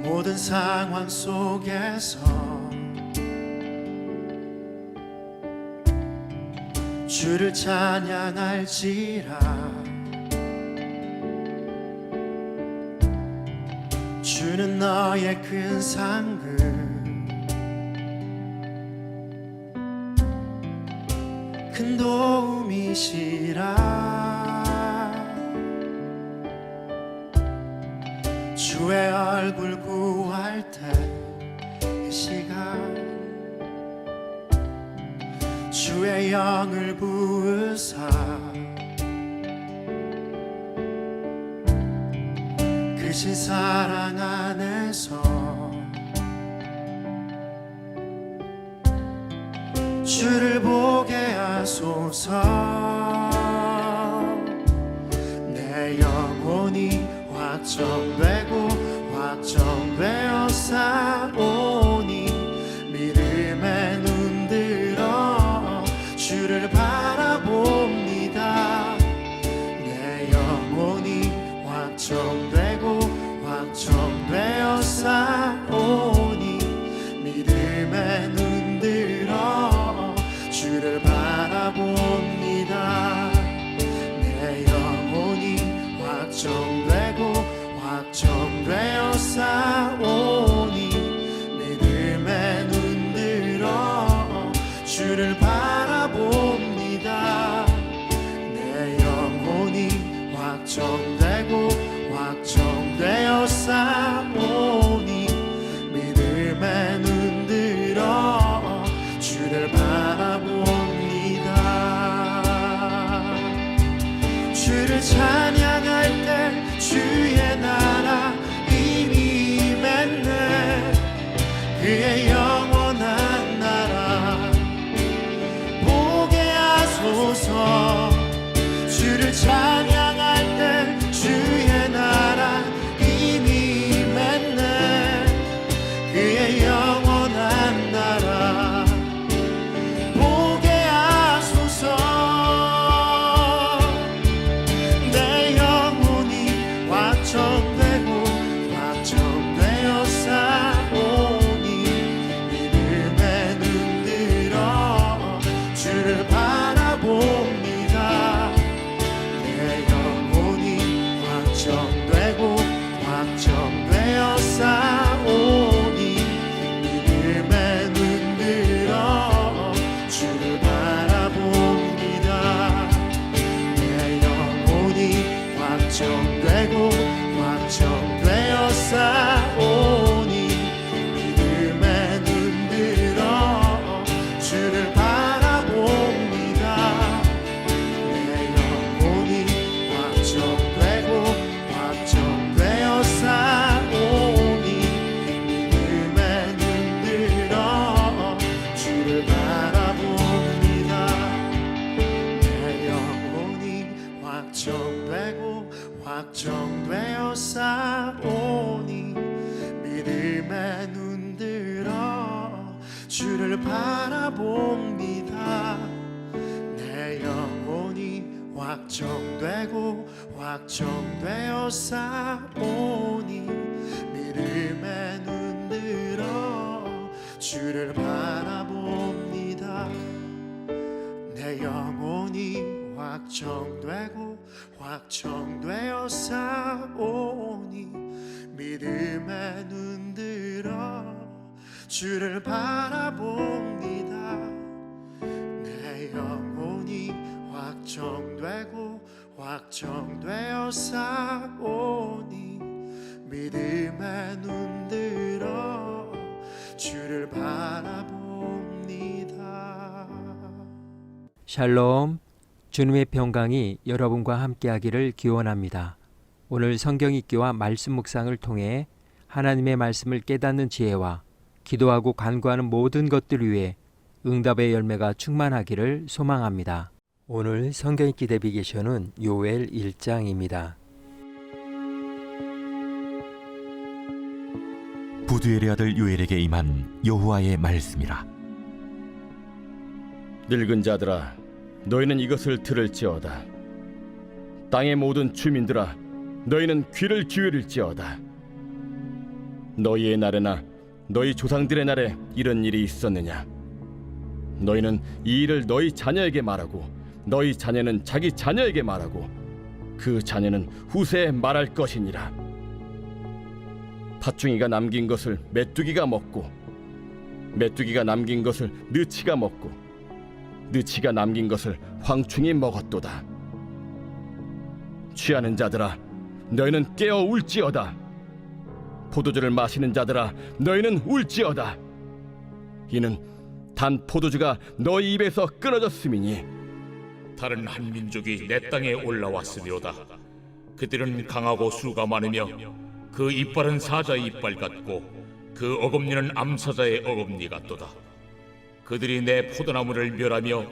모든 상황 속에서 주를 찬양할지라. 주는 너의 큰 상급, 큰 도움이시라. 주의 얼굴 구할 때 이 시간 주의 영을 부으사 크신 사랑 안에서 주를 보게 하소서. 내 영혼이 확정되고 확정되어 싸우니 믿음에 눈들어 주를 바라봅니다. 내 영혼이 확정되고 확정되어 싸우니 믿음에 눈들어 주를 바라봅니다. 내 영혼이 확정되고 확정되어 싸우니 믿음에 눈들어 주를 바라봅니다. 내 영혼이 확정되고 확정되어 싸우니 믿음에 눈들어 주를 바라봅니다. 주를 찬양할 때 주의 나라 이미 임했네. 그의 영원한 나라 보게 하소서. 주를 찬양할 때 주의 나라 이미 임했네. 그의 영원한 나라 보게 하소서. 내 영혼이 확정되고 확정되어 싸우니 믿음에 눈들어 주를 바라봅니다. 내 영혼이 확정되고 확정되어 싸우니 믿음에 눈들어 주를 바라봅니다. 내 영혼이 확정되고 확정되어 싸우니 믿음에 눈들어 주를 바라봅니다. 내 영혼이 확정되고 확정되어 싸우니 믿음에 눈들어 주를 바라봅니다. 내 영혼이 확정되고 확정되어 싸우니 믿음에 눈들어 주를 바라봅니다. 내 영혼이 확정되고 확정되어 싸우니 믿음에 눈들어 주를 바라봅니다. 내 영혼이 확정되고 확정되어 싸우니 믿음에 눈들어 주를 바라봅니다. 내 영혼이 확정되고 확정되어 싸우니 믿음에 눈들어 주를 바라봅니다. 샬롬, 주님의 평강이 여러분과 함께하기를 기원합니다. 오늘 성경 읽기와 말씀 묵상을 통해 하나님의 말씀을 깨닫는 지혜와 기도하고 간구하는 모든 것들 위해 응답의 열매가 충만하기를 소망합니다. 오늘 성경 읽기 내비게이션은 요엘 1장입니다. 부두엘의 아들 요엘에게 임한 여호와의 말씀이라. 늙은 자들아, 너희는 이것을 들을지어다. 땅의 모든 주민들아, 너희는 귀를 기울일지어다. 너희의 날에나 너희 조상들의 날에 이런 일이 있었느냐? 너희는 이 일을 너희 자녀에게 말하고 너희 자녀는 자기 자녀에게 말하고 그 자녀는 후세에 말할 것이니라. 팥중이가 남긴 것을 메뚜기가 먹고 메뚜기가 남긴 것을 느치가 먹고 느치가 남긴 것을 황충이 먹었도다. 취하는 자들아, 너희는 깨어 울지어다. 포도주를 마시는 자들아, 너희는 울지어다. 이는 단 포도주가 너희 입에서 끊어졌음이니 다른 한 민족이 내 땅에 올라왔으리로다. 그들은 강하고 수가 많으며 그 이빨은 사자의 이빨 같고 그 어금니는 암사자의 어금니 같도다. 그들이 내 포도나무를 멸하며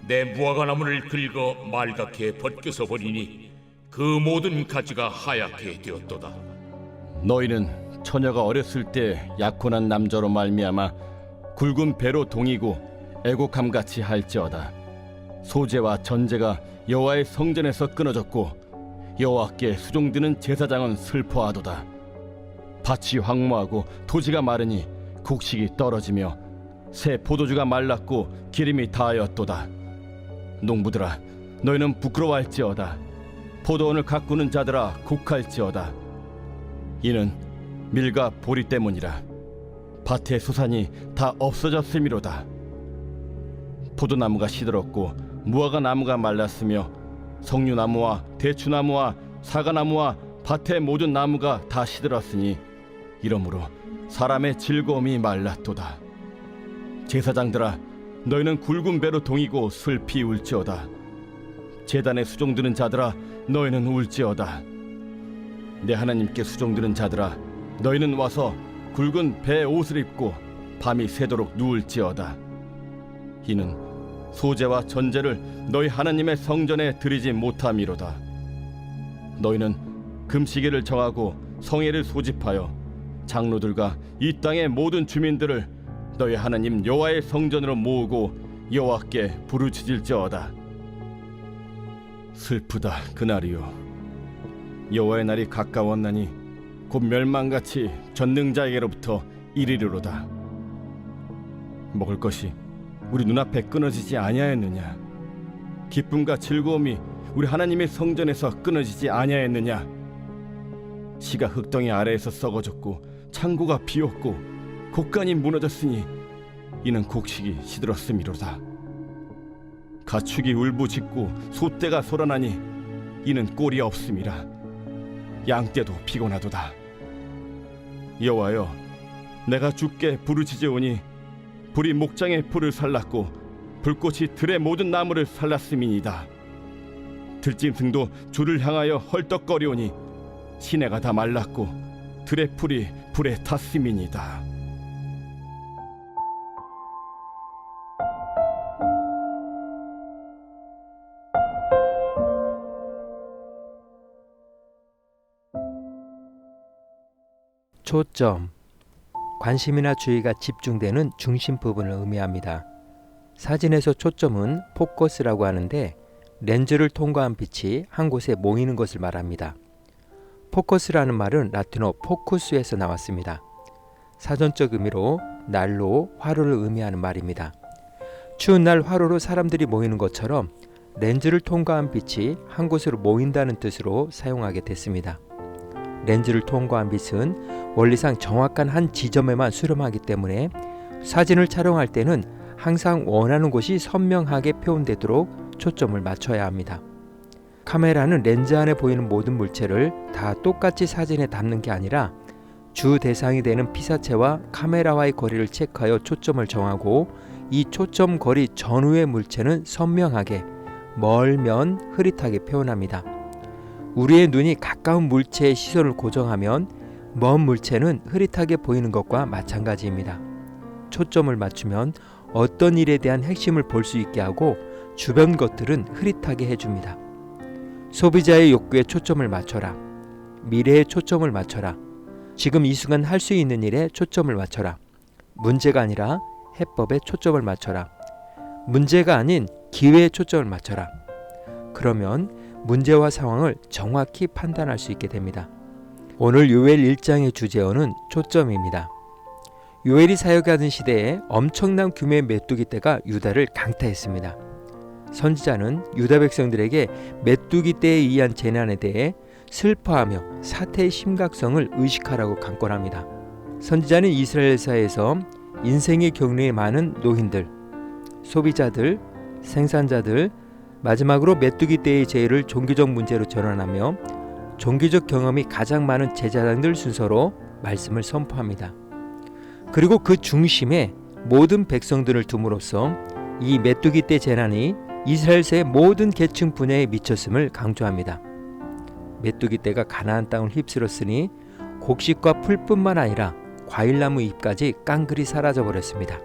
내 무화과나무를 긁어 말갛게 벗겨서 버리니 그 모든 가지가 하얗게 되었도다. 너희는 처녀가 어렸을 때 약혼한 남자로 말미암아 굵은 배로 동이고 애곡함같이 할지어다. 소제와 전제가 여호와의 성전에서 끊어졌고 여호와께 수종드는 제사장은 슬퍼하도다. 밭이 황무하고 토지가 마르니 곡식이 떨어지며 새 포도주가 말랐고 기름이 다하였도다. 농부들아, 너희는 부끄러워할지어다. 포도원을 가꾸는 자들아, 곡할지어다. 이는 밀과 보리 때문이라. 밭의 수산이 다 없어졌음이로다. 포도나무가 시들었고 무화과 나무가 말랐으며 석류나무와 대추나무와 사과나무와 밭의 모든 나무가 다 시들었으니 이러므로 사람의 즐거움이 말랐도다. 제사장들아, 너희는 굵은 배로 동이고 슬피 울지어다. 제단에 수종드는 자들아, 너희는 울지어다. 내 하나님께 수종드는 자들아, 너희는 와서 굵은 배 옷을 입고 밤이 새도록 누울지어다. 이는 소제와 전제를 너희 하나님의 성전에 드리지 못함이로다. 너희는 금시계를 정하고 성회를 소집하여 장로들과 이 땅의 모든 주민들을 너희 하나님 여호와의 성전으로 모으고 여호와께 부르짖을지어다. 슬프다 그날이요. 여호와의 날이 가까웠나니 곧 멸망같이 전능자에게로부터 이르리로다. 먹을 것이 우리 눈앞에 끊어지지 아니하였느냐? 기쁨과 즐거움이 우리 하나님의 성전에서 끊어지지 아니하였느냐? 씨가 흙덩이 아래에서 썩어졌고 창고가 비었고 곡간이 무너졌으니 이는 곡식이 시들었음이로다. 가축이 울부짖고 소떼가 소란하니 이는 꼴이 없음이라. 양떼도 피곤하도다. 여호와여, 내가 주께 부르짖으오니 불이 목장의 풀을 살랐고 불꽃이 들의 모든 나무를 살랐음이니이다. 들짐승도 주를 향하여 헐떡거리오니 시내가 다 말랐고 들의 풀이 불에 탔음이니이다. 초점, 관심이나 주의가 집중되는 중심 부분을 의미합니다. 사진에서 초점은 포커스라고 하는데 렌즈를 통과한 빛이 한 곳에 모이는 것을 말합니다. 포커스라는 말은 라틴어 포쿠스에서 나왔습니다. 사전적 의미로 난로, 화로를 의미하는 말입니다. 추운 날 화로로 사람들이 모이는 것처럼 렌즈를 통과한 빛이 한 곳으로 모인다는 뜻으로 사용하게 됐습니다. 렌즈를 통과한 빛은 원리상 정확한 한 지점에만 수렴하기 때문에 사진을 촬영할 때는 항상 원하는 곳이 선명하게 표현되도록 초점을 맞춰야 합니다. 카메라는 렌즈 안에 보이는 모든 물체를 다 똑같이 사진에 담는 게 아니라 주 대상이 되는 피사체와 카메라와의 거리를 체크하여 초점을 정하고 이 초점 거리 전후의 물체는 선명하게, 멀면 흐릿하게 표현합니다. 우리의 눈이 가까운 물체의 시선을 고정하면 먼 물체는 흐릿하게 보이는 것과 마찬가지입니다. 초점을 맞추면 어떤 일에 대한 핵심을 볼 수 있게 하고 주변 것들은 흐릿하게 해줍니다. 소비자의 욕구에 초점을 맞춰라. 미래에 초점을 맞춰라. 지금 이 순간 할 수 있는 일에 초점을 맞춰라. 문제가 아니라 해법에 초점을 맞춰라. 문제가 아닌 기회에 초점을 맞춰라. 그러면 문제와 상황을 정확히 판단할 수 있게 됩니다. 오늘 요엘 1장의 주제어는 초점입니다. 요엘이 사역하던 시대에 엄청난 규모의 메뚜기 떼가 유다를 강타했습니다. 선지자는 유다 백성들에게 메뚜기 떼에 의한 재난에 대해 슬퍼하며 사태의 심각성을 의식하라고 강권합니다. 선지자는 이스라엘 사회에서 인생의 경로에 많은 노인들, 소비자들, 생산자들, 마지막으로 메뚜기 떼의 재해를 종교적 문제로 전환하며 종교적 경험이 가장 많은 제사장들 순서로 말씀을 선포합니다. 그리고 그 중심에 모든 백성들을 둠으로써 이 메뚜기 떼 재난이 이스라엘의 모든 계층 분야에 미쳤음을 강조합니다. 메뚜기 떼가 가나안 땅을 휩쓸었으니 곡식과 풀뿐만 아니라 과일나무 잎까지 깡그리 사라져버렸습니다.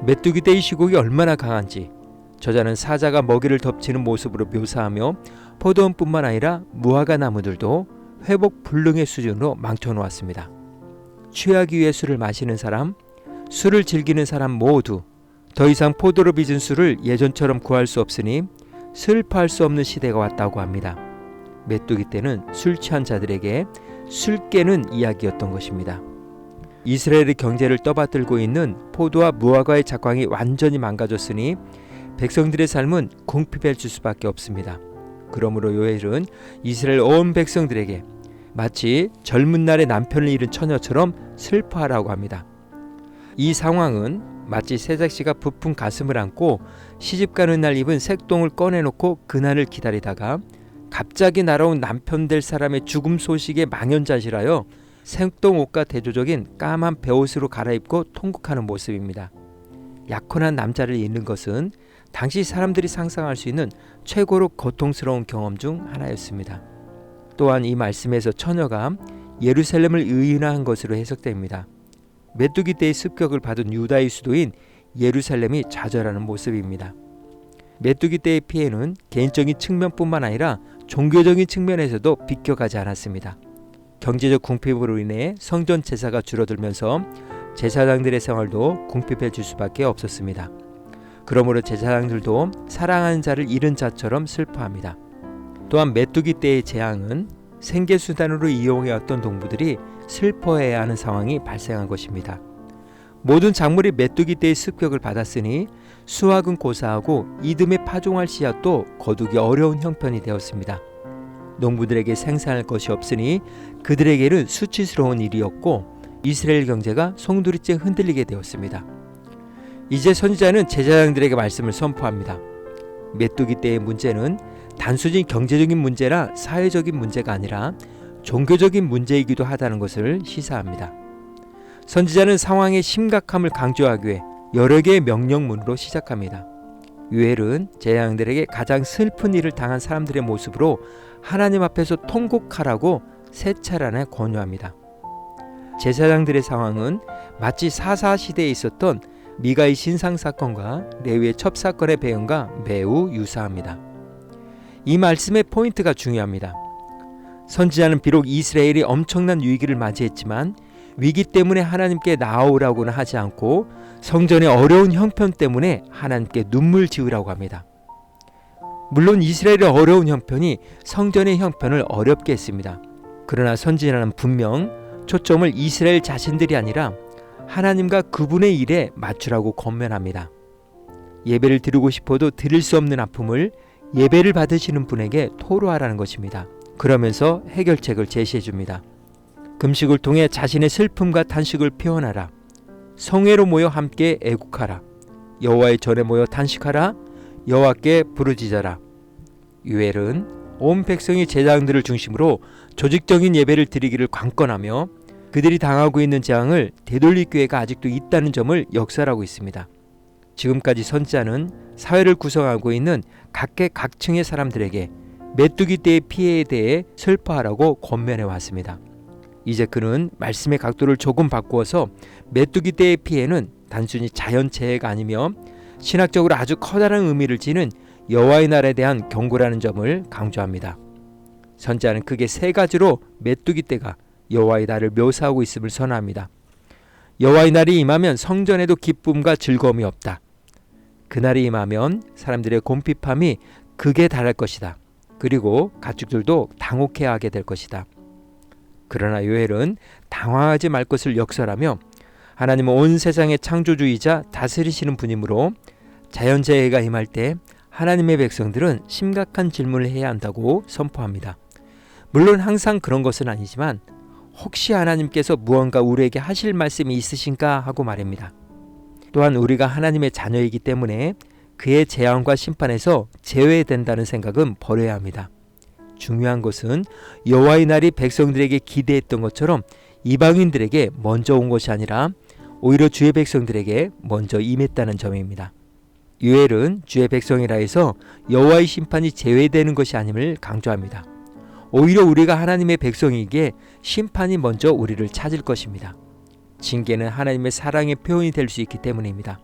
메뚜기 떼의 시국이 얼마나 강한지 저자는 사자가 먹이를 덮치는 모습으로 묘사하며 포도원뿐만 아니라 무화과 나무들도 회복 불능의 수준으로 망쳐놓았습니다. 취하기 위해 술을 마시는 사람, 술을 즐기는 사람 모두 더 이상 포도로 빚은 술을 예전처럼 구할 수 없으니 슬퍼할 수 없는 시대가 왔다고 합니다. 메뚜기 떼는 술 취한 자들에게 술 깨는 이야기였던 것입니다. 이스라엘의 경제를 떠받들고 있는 포도와 무화과의 작황이 완전히 망가졌으니 백성들의 삶은 궁핍해질 수밖에 없습니다. 그러므로 요엘은 이스라엘 온 백성들에게 마치 젊은 날에 남편을 잃은 처녀처럼 슬퍼하라고 합니다. 이 상황은 마치 새작시가 부푼 가슴을 안고 시집가는 날 입은 색동을 꺼내놓고 그날을 기다리다가 갑자기 날아온 남편 될 사람의 죽음 소식에 망연자실하여 생똥옷과 대조적인 까만 베옷으로 갈아입고 통곡하는 모습입니다. 약혼한 남자를 잃는 것은 당시 사람들이 상상할 수 있는 최고로 고통스러운 경험 중 하나였습니다. 또한 이 말씀에서 처녀가 예루살렘을 의인화한 것으로 해석됩니다. 메뚜기 떼의 습격을 받은 유다의 수도인 예루살렘이 좌절하는 모습입니다. 메뚜기 떼의 피해는 개인적인 측면뿐만 아니라 종교적인 측면에서도 비껴가지 않았습니다. 경제적 궁핍으로 인해 성전 제사가 줄어들면서 제사장들의 생활도 궁핍해질 수밖에 없었습니다. 그러므로 제사장들도 사랑하는 자를 잃은 자처럼 슬퍼합니다. 또한 메뚜기 떼의 재앙은 생계수단으로 이용해왔던 농부들이 슬퍼해야 하는 상황이 발생한 것입니다. 모든 작물이 메뚜기 떼의 습격을 받았으니 수확은 고사하고 이듬해 파종할 씨앗도 거두기 어려운 형편이 되었습니다. 농부들에게 생산할 것이 없으니 그들에게는 수치스러운 일이었고 이스라엘 경제가 송두리째 흔들리게 되었습니다. 이제 선지자는 제사장들에게 말씀을 선포합니다. 메뚜기 떼의 문제는 단순히 경제적인 문제나 사회적인 문제가 아니라 종교적인 문제이기도 하다는 것을 시사합니다. 선지자는 상황의 심각함을 강조하기 위해 여러 개의 명령문으로 시작합니다. 요엘은 제사장들에게 가장 슬픈 일을 당한 사람들의 모습으로 하나님 앞에서 통곡하라고 세 차례나 권유합니다. 제사장들의 상황은 마치 사사 시대에 있었던 미가의 신상 사건과 레위의 첩 사건의 배경과 매우 유사합니다. 이 말씀의 포인트가 중요합니다. 선지자는 비록 이스라엘이 엄청난 위기를 맞이했지만 위기 때문에 하나님께 나아오라고는 하지 않고 성전의 어려운 형편 때문에 하나님께 눈물 지으라고 합니다. 물론 이스라엘의 어려운 형편이 성전의 형편을 어렵게 했습니다. 그러나 선지자는 분명 초점을 이스라엘 자신들이 아니라 하나님과 그분의 일에 맞추라고 권면합니다. 예배를 드리고 싶어도 드릴 수 없는 아픔을 예배를 받으시는 분에게 토로하라는 것입니다. 그러면서 해결책을 제시해 줍니다. 금식을 통해 자신의 슬픔과 탄식을 표현하라. 성회로 모여 함께 애국하라. 여호와의 전에 모여 단식하라. 여호와께 부르짖어라. 요엘은 온 백성이 제사장들을 중심으로 조직적인 예배를 드리기를 관건하며 그들이 당하고 있는 재앙을 되돌릴 기회가 아직도 있다는 점을 역설하고 있습니다. 지금까지 선지자는 사회를 구성하고 있는 각계각층의 사람들에게 메뚜기 떼의 피해에 대해 슬퍼하라고 권면해 왔습니다. 이제 그는 말씀의 각도를 조금 바꾸어서 메뚜기 떼의 피해는 단순히 자연재해가 아니며 신학적으로 아주 커다란 의미를 지닌 여호와의 날에 대한 경고라는 점을 강조합니다. 선지자는 크게 세 가지로 메뚜기 떼가 여호와의 날을 묘사하고 있음을 선언합니다. 여호와의 날이 임하면 성전에도 기쁨과 즐거움이 없다. 그날이 임하면 사람들의 곰핍함이 극에 달할 것이다. 그리고 가축들도 당혹해하게 될 것이다. 그러나 요엘은 당황하지 말 것을 역설하며 하나님은 온 세상의 창조주이자 다스리시는 분이므로 자연재해가 임할 때 하나님의 백성들은 심각한 질문을 해야 한다고 선포합니다. 물론 항상 그런 것은 아니지만 혹시 하나님께서 무언가 우리에게 하실 말씀이 있으신가 하고 말입니다. 또한 우리가 하나님의 자녀이기 때문에 그의 재앙과 심판에서 제외된다는 생각은 버려야 합니다. 중요한 것은 여호와의 날이 백성들에게 기대했던 것처럼 이방인들에게 먼저 온 것이 아니라 오히려 주의 백성들에게 먼저 임했다는 점입니다. 요엘은 주의 백성이라 해서 여호와의 심판이 제외되는 것이 아님을 강조합니다. 오히려 우리가 하나님의 백성이기에 심판이 먼저 우리를 찾을 것입니다. 징계는 하나님의 사랑의 표현이 될 수 있기 때문입니다.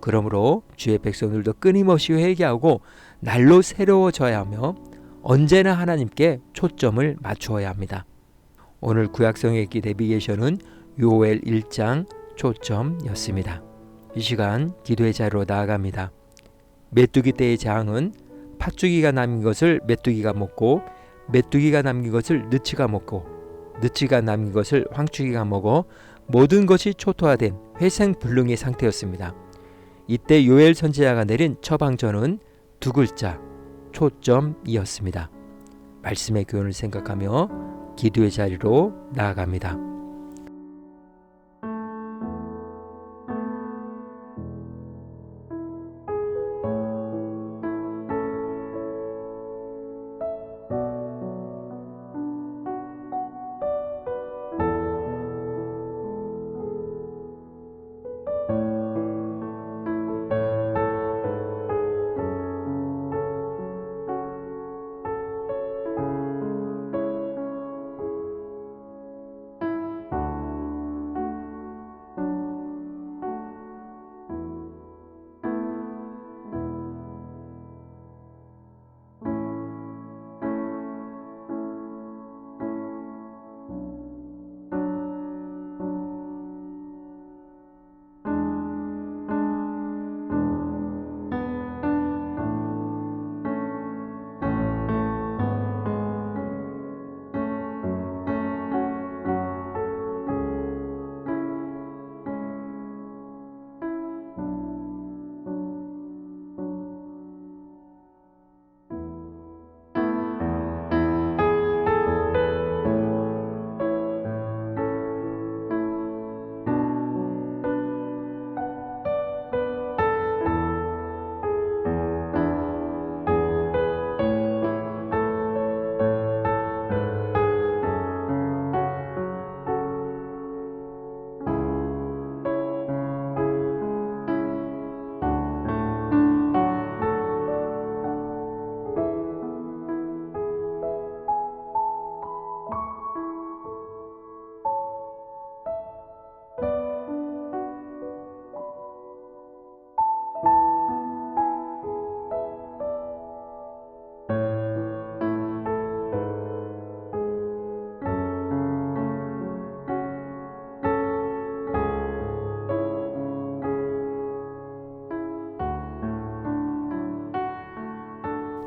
그러므로 주의 백성들도 끊임없이 회개하고 날로 새로워져야 하며 언제나 하나님께 초점을 맞추어야 합니다. 오늘 구약성의 읽기 내비게이션은 요엘 1장 초점이었습니다. 이 시간 기도의 자리로 나아갑니다. 메뚜기 떼의 재앙은 팥죽이가 남긴 것을 메뚜기가 먹고 메뚜기가 남긴 것을 느치가 먹고 느치가 남긴 것을 황축이가 먹어 모든 것이 초토화된 회생불능의 상태였습니다. 이때 요엘 선지자가 내린 처방전은 두 글자 초점이었습니다. 말씀의 교훈을 생각하며 기도의 자리로 나아갑니다.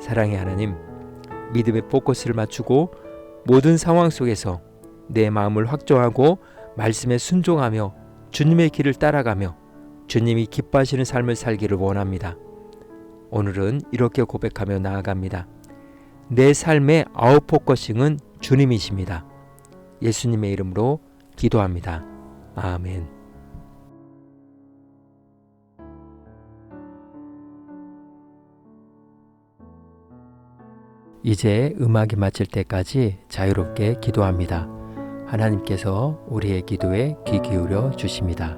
사랑의 하나님, 믿음의 포커스를 맞추고 모든 상황 속에서 내 마음을 확정하고 말씀에 순종하며 주님의 길을 따라가며 주님이 기뻐하시는 삶을 살기를 원합니다. 오늘은 이렇게 고백하며 나아갑니다. 내 삶의 아웃포커싱은 주님이십니다. 예수님의 이름으로 기도합니다. 아멘. 이제 음악이 마칠 때까지 자유롭게 기도합니다. 하나님께서 우리의 기도에 귀 기울여 주십니다.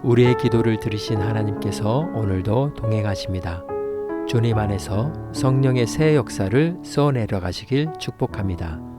우리의 기도를 들으신 하나님께서 오늘도 동행하십니다. 주님 안에서 성령의 새 역사를 쏘내려 가시길 축복합니다.